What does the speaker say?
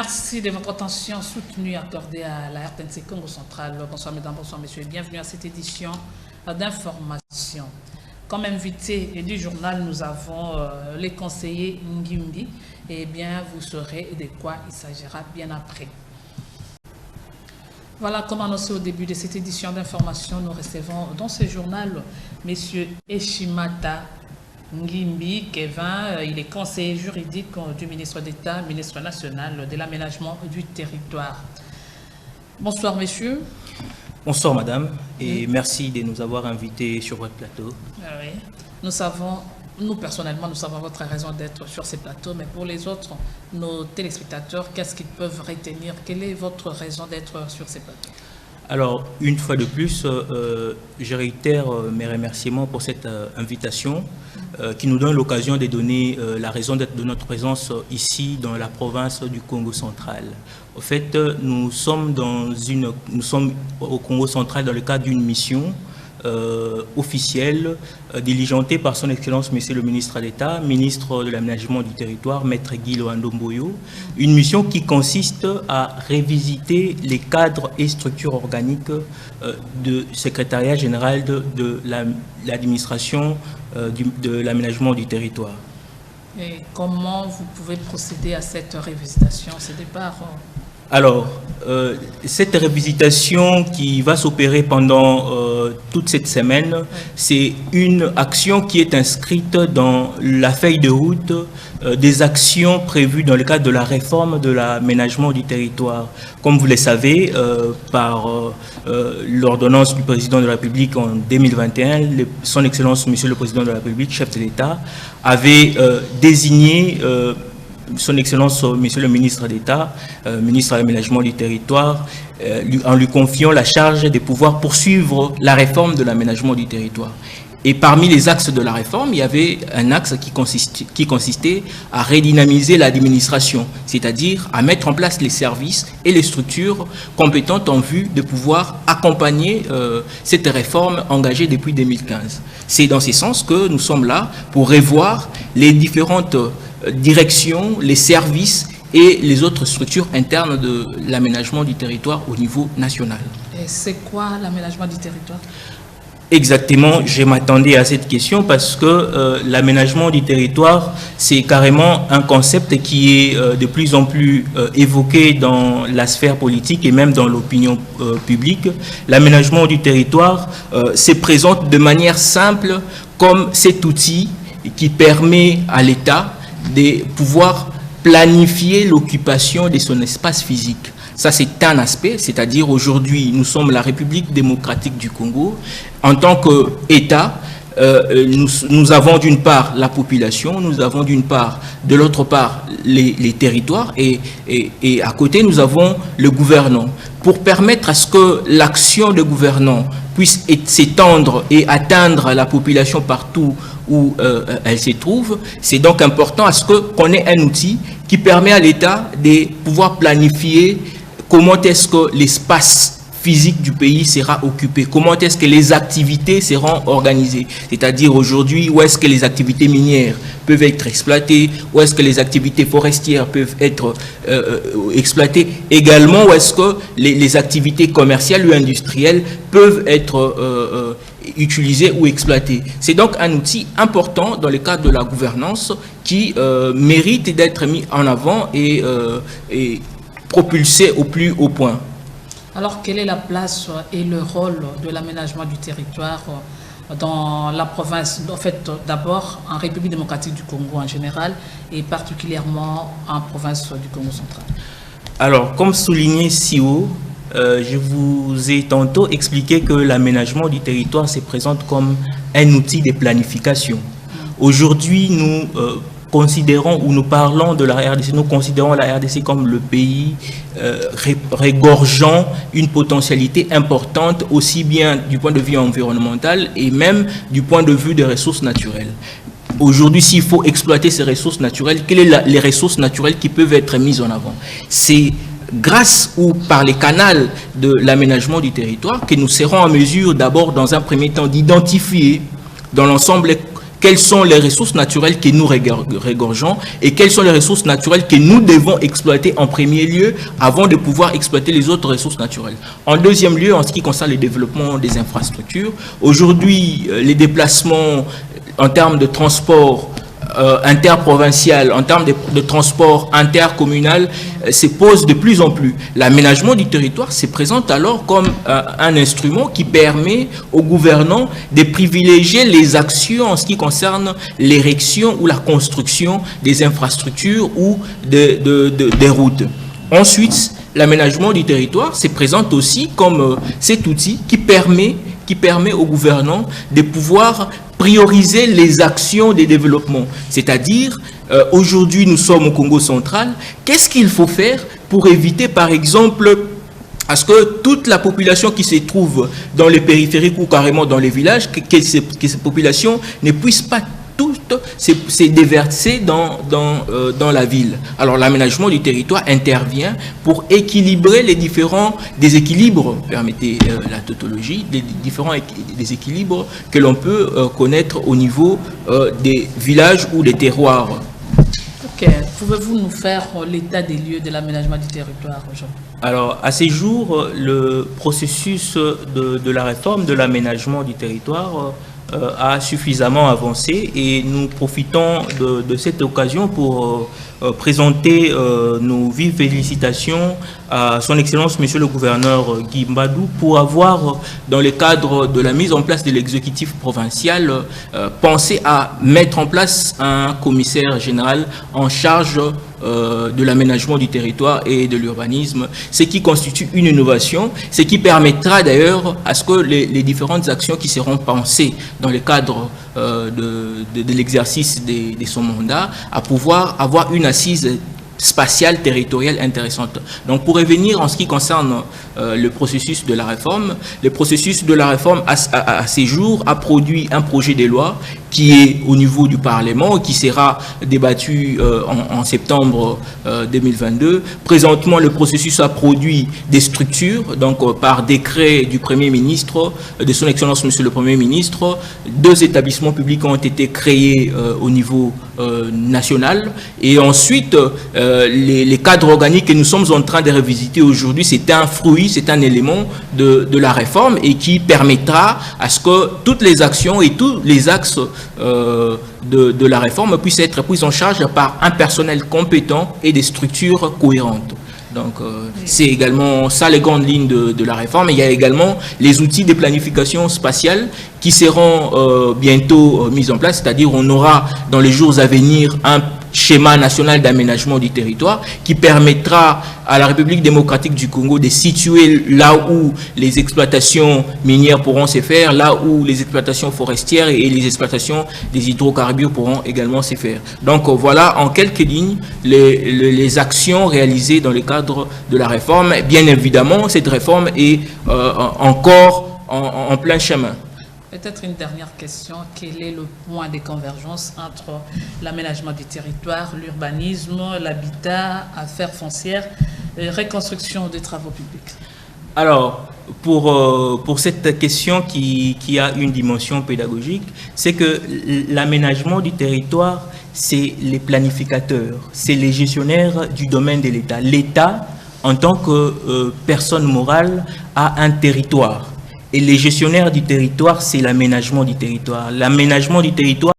Merci de votre attention soutenue accordée à la RTNC Congo Central. Bonsoir mesdames, bonsoir messieurs, bienvenue à cette édition d'information. Comme invité du journal, nous avons les conseillers Ngimbi. Eh bien, vous saurez de quoi il s'agira bien après. Voilà, comme annoncé au début de cette édition d'information, nous recevons dans ce journal M. Eshimata Ngimbi Kevin, il est conseiller juridique du ministre d'État, ministre national de l'aménagement du territoire. Bonsoir messieurs. Bonsoir madame et merci de nous avoir invités sur votre plateau. Oui. Nous personnellement, nous savons votre raison d'être sur ces plateaux, mais pour les autres, nos téléspectateurs, qu'est-ce qu'ils peuvent retenir? Quelle est votre raison d'être sur ces plateaux? Alors, une fois de plus, je réitère mes remerciements pour cette invitation qui nous donne l'occasion de donner la raison d'être de notre présence ici dans la province du Congo central. Au fait, nous sommes au Congo central dans le cadre d'une mission officielle diligentée par son Excellence Monsieur le ministre d'État, ministre de l'aménagement du territoire, Maître Guy Loando-Mboyo, une mission qui consiste à révisiter les cadres et structures organiques du secrétariat général de l'administration de l'aménagement du territoire. Et comment vous pouvez procéder à cette révisitation, ce départ? Alors, cette révisitation qui va s'opérer pendant toute cette semaine, c'est une action qui est inscrite dans la feuille de route des actions prévues dans le cadre de la réforme de l'aménagement du territoire. Comme vous le savez, par l'ordonnance du président de la République en 2021, son Excellence Monsieur le Président de la République, chef de l'État, avait désigné son Excellence, Monsieur le ministre d'État, ministre de l'aménagement du territoire, en lui confiant la charge de pouvoir poursuivre la réforme de l'aménagement du territoire. Et parmi les axes de la réforme, il y avait un axe qui consistait à redynamiser l'administration, c'est-à-dire à mettre en place les services et les structures compétentes en vue de pouvoir accompagner cette réforme engagée depuis 2015. C'est dans ce sens que nous sommes là pour revoir les différentes directions, les services et les autres structures internes de l'aménagement du territoire au niveau national. Et c'est quoi l'aménagement du territoire? Exactement, je m'attendais à cette question parce que l'aménagement du territoire, c'est carrément un concept qui est de plus en plus évoqué dans la sphère politique et même dans l'opinion publique. L'aménagement du territoire se présente de manière simple comme cet outil qui permet à l'État de pouvoir planifier l'occupation de son espace physique. Ça, c'est un aspect, c'est-à-dire aujourd'hui, nous sommes la République démocratique du Congo. En tant qu'État, nous avons d'une part la population, nous avons d'une part, de l'autre part, les territoires et à côté, nous avons le gouvernant. Pour permettre à ce que l'action de gouvernant puisse s'étendre et atteindre la population partout où elle se trouve, c'est donc important à ce qu'on ait un outil qui permet à l'État de pouvoir planifier comment est-ce que l'espace physique du pays sera occupé, comment est-ce que les activités seront organisées, c'est-à-dire aujourd'hui où est-ce que les activités minières peuvent être exploitées, où est-ce que les activités forestières peuvent être exploitées, également où est-ce que les activités commerciales ou industrielles peuvent être utilisées ou exploitées. C'est donc un outil important dans le cadre de la gouvernance qui mérite d'être mis en avant et propulsé au plus haut point. Alors, quelle est la place et le rôle de l'aménagement du territoire dans la province, en fait, d'abord en République démocratique du Congo en général et particulièrement en province du Congo central? Alors, comme souligné si haut, je vous ai tantôt expliqué que l'aménagement du territoire se présente comme un outil de planification. Aujourd'hui, nous considérons ou nous parlons de la RDC, nous considérons la RDC comme le pays regorgeant une potentialité importante aussi bien du point de vue environnemental et même du point de vue des ressources naturelles. Aujourd'hui, s'il faut exploiter ces ressources naturelles, quelles sont les ressources naturelles qui peuvent être mises en avant? C'est grâce ou par les canaux de l'aménagement du territoire que nous serons en mesure d'abord, dans un premier temps, d'identifier dans l'ensemble quelles sont les ressources naturelles que nous regorgeons et quelles sont les ressources naturelles que nous devons exploiter en premier lieu avant de pouvoir exploiter les autres ressources naturelles. En deuxième lieu, en ce qui concerne le développement des infrastructures, aujourd'hui, les déplacements en termes de transport interprovincial, en termes de transport intercommunal, se pose de plus en plus. L'aménagement du territoire se présente alors comme un instrument qui permet aux gouvernants de privilégier les actions en ce qui concerne l'érection ou la construction des infrastructures ou des routes. Ensuite, l'aménagement du territoire se présente aussi comme cet outil qui permet aux gouvernants de pouvoir prioriser les actions de développement. C'est-à-dire, aujourd'hui, nous sommes au Congo central. Qu'est-ce qu'il faut faire pour éviter, par exemple, à ce que toute la population qui se trouve dans les périphériques ou carrément dans les villages, que ces populations ne puissent pas toutes se déverser dans la ville. Alors l'aménagement du territoire intervient pour équilibrer les différents déséquilibres, permettez la tautologie, les différents déséquilibres que l'on peut connaître au niveau des villages ou des terroirs. Ok, pouvez-vous nous faire l'état des lieux de l'aménagement du territoire aujourd'hui? Alors, à ces jours, le processus de la réforme de l'aménagement du territoire a suffisamment avancé et nous profitons de cette occasion pour présenter nos vives félicitations à son Excellence Monsieur le Gouverneur Guy Mbadou pour avoir, dans le cadre de la mise en place de l'exécutif provincial, pensé à mettre en place un commissaire général en charge de l'aménagement du territoire et de l'urbanisme, ce qui constitue une innovation, ce qui permettra d'ailleurs à ce que les différentes actions qui seront pensées dans le cadre de l'exercice de son mandat, à pouvoir avoir une assise spatiale territoriale intéressante. Donc pour revenir en ce qui concerne le processus de la réforme, le processus de la réforme à ces jours a produit un projet de loi qui est au niveau du Parlement et qui sera débattu en septembre 2022. Présentement, le processus a produit des structures, donc par décret du Premier ministre, de son Excellence Monsieur le Premier ministre, 2 établissements publics ont été créés au niveau national et ensuite les cadres organiques que nous sommes en train de revisiter aujourd'hui, c'est un fruit, c'est un élément de la réforme et qui permettra à ce que toutes les actions et tous les axes de la réforme puissent être prises en charge par un personnel compétent et des structures cohérentes. Donc, c'est également ça les grandes lignes de la réforme. Il y a également les outils de planification spatiale qui seront bientôt mis en place, c'est-à-dire on aura dans les jours à venir un schéma national d'aménagement du territoire qui permettra à la République démocratique du Congo de situer là où les exploitations minières pourront se faire, là où les exploitations forestières et les exploitations des hydrocarbures pourront également se faire. Donc voilà en quelques lignes les actions réalisées dans le cadre de la réforme. Bien évidemment, cette réforme est encore en plein chemin. Peut-être une dernière question. Quel est le point de convergence entre l'aménagement du territoire, l'urbanisme, l'habitat, affaires foncières et reconstruction des travaux publics? Alors, pour cette question qui a une dimension pédagogique, c'est que l'aménagement du territoire, c'est les planificateurs, c'est les gestionnaires du domaine de l'État. L'État, en tant que personne morale, a un territoire. Et les gestionnaires du territoire, c'est l'aménagement du territoire. L'aménagement du territoire